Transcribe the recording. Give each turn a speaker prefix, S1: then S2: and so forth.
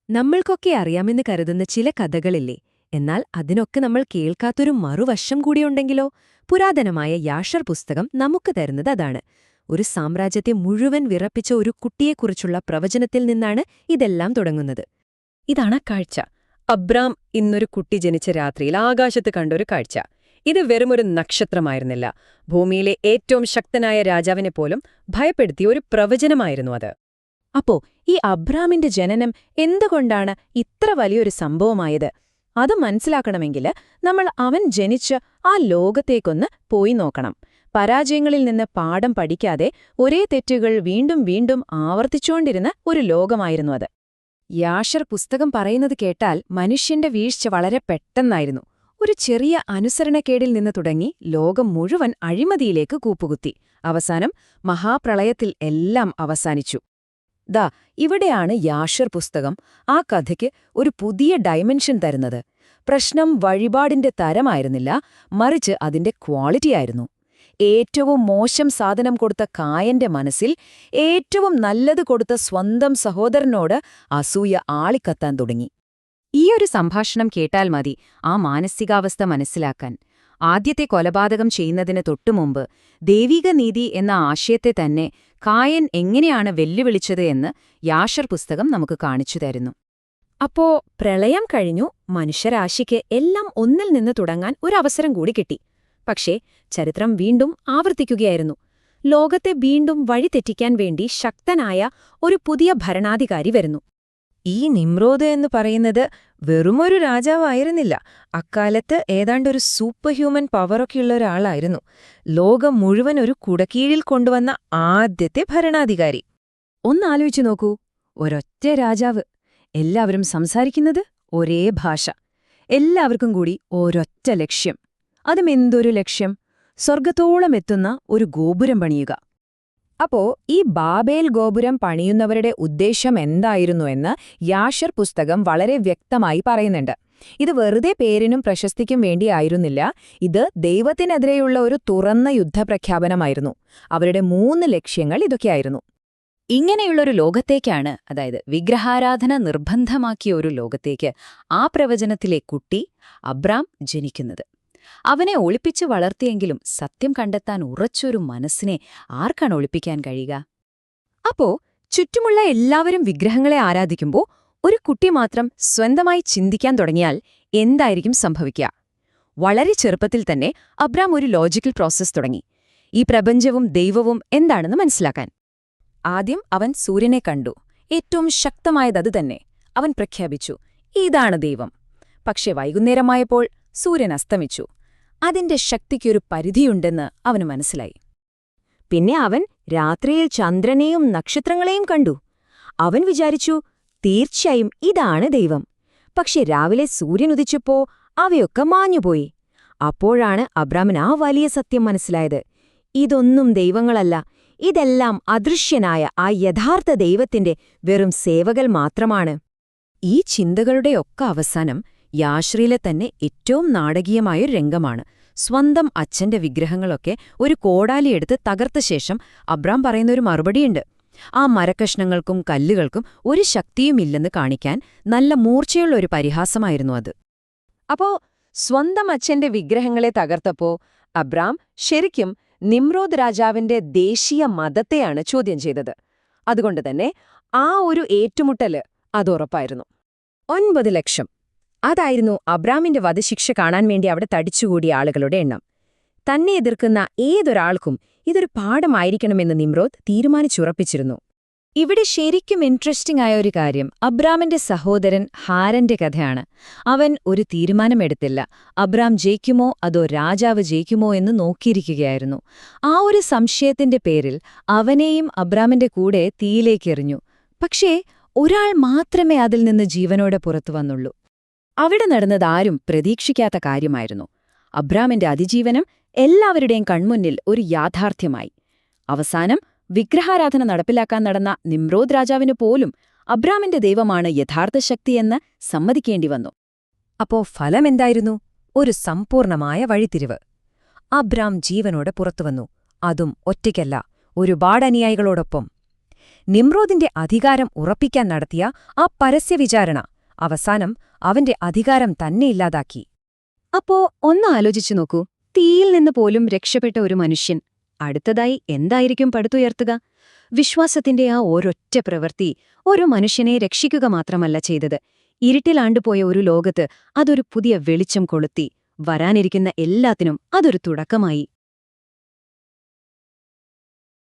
S1: നമ്മൾക്കൊക്കെ അറിയാമെന്ന് കരുതുന്ന ചില കഥകളില്ലേ, എന്നാൽ അതിനൊക്കെ നമ്മൾ കേൾക്കാത്തൊരു മറുവശം കൂടിയുണ്ടെങ്കിലോ? പുരാതനമായ യാഷർ പുസ്തകം നമുക്ക് തരുന്നത് അതാണ്. ഒരു സാമ്രാജ്യത്തെ മുഴുവൻ വിറപ്പിച്ച ഒരു കുട്ടിയെക്കുറിച്ചുള്ള പ്രവചനത്തിൽ നിന്നാണ് ഇതെല്ലാം തുടങ്ങുന്നത്.
S2: ഇതാണ് കാഴ്ച. അബ്രാം ഇന്നൊരു കുട്ടി ജനിച്ച രാത്രിയിൽ ആകാശത്ത് കണ്ടൊരു കാഴ്ച. ഇത് വെറുമൊരു നക്ഷത്രമായിരുന്നില്ല. ഭൂമിയിലെ ഏറ്റവും ശക്തനായ രാജാവിനെ പോലും ഭയപ്പെടുത്തിയ ഒരു പ്രവചനമായിരുന്നു അത്.
S3: അപ്പോ ഈ അബ്രാമിന്റെ ജനനം എന്തുകൊണ്ടാണ് ഇത്ര വലിയൊരു സംഭവമായത്? അത് മനസ്സിലാക്കണമെങ്കിൽ നമ്മൾ അവൻ ജനിച്ച് ആ ലോകത്തേക്കൊന്ന് പോയി നോക്കണം. പരാജയങ്ങളിൽ നിന്ന് പാഠം പഠിക്കാതെ ഒരേ തെറ്റുകൾ വീണ്ടും വീണ്ടും ആവർത്തിച്ചുകൊണ്ടിരുന്ന ഒരു ലോകമായിരുന്നു അത്.
S1: യാഷർ പുസ്തകം പറയുന്നത് കേട്ടാൽ മനുഷ്യന്റെ വീഴ്ച വളരെ പെട്ടെന്നായിരുന്നു. ഒരു ചെറിയ അനുസരണക്കേടിൽ നിന്ന് തുടങ്ങി ലോകം മുഴുവൻ അഴിമതിയിലേക്ക് കൂപ്പുകുത്തി. അവസാനം മഹാപ്രളയത്തിൽ എല്ലാം അവസാനിച്ചു. ഇവിടെയാണ് യാഷർ പുസ്തകം ആ കഥയ്ക്ക് ഒരു പുതിയ ഡൈമെൻഷൻ തരുന്നത്. പ്രശ്നം വഴിപാടിന്റെ തരമായിരുന്നില്ല, മറിച്ച് അതിന്റെ ക്വാളിറ്റിയായിരുന്നു. ഏറ്റവും മോശം സാധനം കൊടുത്ത കായന്റെ മനസ്സിൽ ഏറ്റവും നല്ലത് കൊടുത്ത സ്വന്തം സഹോദരനോട് അസൂയ ആളിക്കത്താൻ തുടങ്ങി. ഈയൊരു സംഭാഷണം കേട്ടാൽ മതി ആ മാനസികാവസ്ഥ മനസ്സിലാക്കാൻ. ആദ്യത്തെ കൊലപാതകം ചെയ്യുന്നതിന് തൊട്ടുമുമ്പ് ദൈവിക നീതി എന്ന ആശയത്തെ തന്നെ കായൻ എങ്ങനെയാണ് വെല്ലുവിളിച്ചത് എന്ന് യാഷർ പുസ്തകം നമുക്ക് കാണിച്ചു തരുന്നു.
S3: അപ്പോ പ്രളയം കഴിഞ്ഞു, മനുഷ്യരാശിക്ക് എല്ലാം ഒന്നിൽ നിന്ന് തുടങ്ങാൻ ഒരവസരം കൂടി കിട്ടി. പക്ഷേ ചരിത്രം വീണ്ടും ആവർത്തിക്കുകയായിരുന്നു. ലോകത്തെ വീണ്ടും വഴിതെറ്റിക്കാൻ വേണ്ടി ശക്തനായ ഒരു പുതിയ ഭരണാധികാരി വരുന്നു.
S1: ഈ നിമ്രോദ് എന്ന് പറയുന്നത് വെറുമൊരു രാജാവായിരുന്നില്ല. അക്കാലത്ത് ഏതാണ്ടൊരു സൂപ്പർ ഹ്യൂമൻ പവറൊക്കെയുള്ള ഒരാളായിരുന്നു. ലോകം മുഴുവൻ ഒരു കുടക്കീഴിൽ കൊണ്ടുവന്ന ആദ്യത്തെ ഭരണാധികാരി. ഒന്നാലോചിച്ചു നോക്കൂ, ഒരൊറ്റ രാജാവ്, എല്ലാവരും സംസാരിക്കുന്നത് ഒരേ ഭാഷ, എല്ലാവർക്കും കൂടി ഒരൊറ്റ ലക്ഷ്യം. അതും എന്തൊരു ലക്ഷ്യം? സ്വർഗത്തോളം എത്തുന്ന ഒരു ഗോപുരം പണിയുക. അപ്പോ ഈ ബാബേൽ ഗോപുരം പണിയുന്നവരുടെ ഉദ്ദേശം എന്തായിരുന്നു എന്ന് യാഷർ പുസ്തകം വളരെ വ്യക്തമായി പറയുന്നുണ്ട്. ഇത് വെറുതെ പേരിനും പ്രശസ്തിക്കും വേണ്ടിയായിരുന്നില്ല. ഇത് ദൈവത്തിനെതിരെയുള്ള ഒരു തുറന്ന യുദ്ധപ്രഖ്യാപനമായിരുന്നു. അവരുടെ 3 ലക്ഷ്യങ്ങൾ ഇതൊക്കെയായിരുന്നു.
S3: ഇങ്ങനെയുള്ളൊരു ലോകത്തേക്കാണ്, അതായത് വിഗ്രഹാരാധന നിർബന്ധമാക്കിയ ഒരു ലോകത്തേക്ക് ആ പ്രവചനത്തിലെ കുട്ടി അബ്രാം ജനിക്കുന്നത്. അവനെ ഒളിപ്പിച്ചു വളർത്തിയെങ്കിലും സത്യം കണ്ടെത്താൻ ഉറച്ചൊരു മനസ്സിനെ ആർക്കാണ് ഒളിപ്പിക്കാൻ കഴിയുക?
S1: അപ്പോ ചുറ്റുമുള്ള എല്ലാവരും വിഗ്രഹങ്ങളെ ആരാധിക്കുമ്പോൾ ഒരു കുട്ടി മാത്രം സ്വന്തമായി ചിന്തിക്കാൻ തുടങ്ങിയാൽ എന്തായിരിക്കും സംഭവിക്കുക? വളരെ ചെറുപ്പത്തിൽ തന്നെ അബ്രാം ഒരു ലോജിക്കൽ പ്രോസസ്സ് തുടങ്ങി. ഈ പ്രപഞ്ചവും ദൈവവും എന്താണെന്ന് മനസ്സിലാക്കാൻ. ആദ്യം അവൻ സൂര്യനെ കണ്ടു. ഏറ്റവും ശക്തമായതത് തന്നെ. അവൻ പ്രഖ്യാപിച്ചു, ഇതാണ് ദൈവം. പക്ഷെ വൈകുന്നേരമായപ്പോൾ സൂര്യൻ അസ്തമിച്ചു. അതിന്റെ ശക്തിക്കൊരു പരിധിയുണ്ടെന്ന് അവന് മനസ്സിലായി. പിന്നെ അവൻ രാത്രിയിൽ ചന്ദ്രനെയും നക്ഷത്രങ്ങളെയും കണ്ടു. അവൻ വിചാരിച്ചു, തീർച്ചയായും ഇതാണ് ദൈവം. പക്ഷെ രാവിലെ സൂര്യൻ ഉദിച്ചപ്പോ അവയൊക്കെ മാഞ്ഞുപോയി. അപ്പോഴാണ് അബ്രാമിന് ആ വലിയ സത്യം മനസ്സിലായത്. ഇതൊന്നും ദൈവങ്ങളല്ല, ഇതെല്ലാം അദൃശ്യനായ ആ യഥാർത്ഥ ദൈവത്തിന്റെ വെറും സേവകൾ മാത്രമാണ്. ഈ ചിന്തകളുടെയൊക്കെ അവസാനം യാശ്രിയിലെ തന്നെ ഏറ്റവും നാടകീയമായൊരു രംഗമാണ്. സ്വന്തം അച്ഛന്റെ വിഗ്രഹങ്ങളൊക്കെ ഒരു കോടാലിയെടുത്ത് തകർത്ത ശേഷം അബ്രാം പറയുന്നൊരു മറുപടിയുണ്ട്. ആ മരക്കഷ്ണങ്ങൾക്കും കല്ലുകൾക്കും ഒരു ശക്തിയുമില്ലെന്ന് കാണിക്കാൻ നല്ല മൂർച്ചയുള്ള ഒരു പരിഹാസമായിരുന്നു അത്. അപ്പോ സ്വന്തം അച്ഛന്റെ വിഗ്രഹങ്ങളെ തകർത്തപ്പോ അബ്രാം ശരിക്കും നിമ്രോദ് രാജാവിന്റെ ദേശീയ മതത്തെയാണ് ചോദ്യം ചെയ്തത്. അതുകൊണ്ടുതന്നെ ആ ഒരു ഏറ്റുമുട്ടല് അതുറപ്പായിരുന്നു. 9 ലക്ഷം. അതായിരുന്നു അബ്രാമിന്റെ വധശിക്ഷ കാണാൻ വേണ്ടി അവിടെ തടിച്ചുകൂടിയ ആളുകളുടെ എണ്ണം. തന്നെ എതിർക്കുന്ന ഏതൊരാൾക്കും ഇതൊരു പാഠമായിരിക്കണമെന്ന് നിമ്രോദ് തീരുമാനിച്ചുറപ്പിച്ചിരുന്നു. ഇവിടെ ശരിക്കും ഇൻട്രസ്റ്റിംഗ് ആയ ഒരു കാര്യം അബ്രാമിന്റെ സഹോദരൻ ഹാരന്റെ കഥയാണ്. അവൻ ഒരു തീരുമാനമെടുത്തില്ല. അബ്രാം ജയിക്കുമോ അതോ രാജാവ് ജയിക്കുമോ എന്ന് നോക്കിയിരിക്കുകയായിരുന്നു. ആ ഒരു സംശയത്തിന്റെ പേരിൽ അവനെയും അബ്രാമിന്റെ കൂടെ തീയിലേക്കെറിഞ്ഞു. പക്ഷേ ഒരാൾ മാത്രമേ അതിൽ നിന്ന് ജീവനോടെ പുറത്തു വന്നുള്ളൂ. അവിടെ നടന്നതാരും പ്രതീക്ഷിക്കാത്ത കാര്യമായിരുന്നു. അബ്രാമിന്റെ അതിജീവനം എല്ലാവരുടെയും കൺമുന്നിൽ ഒരു യാഥാർത്ഥ്യമായി. അവസാനം വിഗ്രഹാരാധന നടപ്പിലാക്കാൻ നടന്ന നിമ്രോദ് രാജാവിന് പോലും അബ്രാമിന്റെ ദൈവമാണ് യഥാർത്ഥ ശക്തിയെന്ന് സമ്മതിക്കേണ്ടി വന്നു. അപ്പോ ഫലമെന്തായിരുന്നു? ഒരു സമ്പൂർണമായ വഴിത്തിരിവ്. അബ്രാം ജീവനോടെ പുറത്തുവന്നു. അതും ഒറ്റയ്ക്കല്ല, ഒരുപാട് അനുയായികളോടൊപ്പം. നിമ്രോദിന്റെ അധികാരം ഉറപ്പിക്കാൻ നടത്തിയ ആ പരസ്യവിചാരണ അവസാനം അവന്റെ അധികാരം തന്നെ ഇല്ലാതാക്കി. അപ്പോ ഒന്ന് ആലോചിച്ചു നോക്കൂ, തീയിൽ നിന്ന് പോലും രക്ഷപ്പെട്ട ഒരു മനുഷ്യൻ അടുത്തതായി എന്തായിരിക്കും പടുത്തുയർത്തുക? വിശ്വാസത്തിന്റെ ആ ഒരൊറ്റ പ്രവൃത്തി ഒരു മനുഷ്യനെ രക്ഷിക്കുക മാത്രമല്ല ചെയ്തത്, ഇരുട്ടിലാണ്ടുപോയ ഒരു ലോകത്ത് അതൊരു പുതിയ വെളിച്ചം കൊളുത്തി. വരാനിരിക്കുന്ന എല്ലാത്തിനും അതൊരു തുടക്കമായി.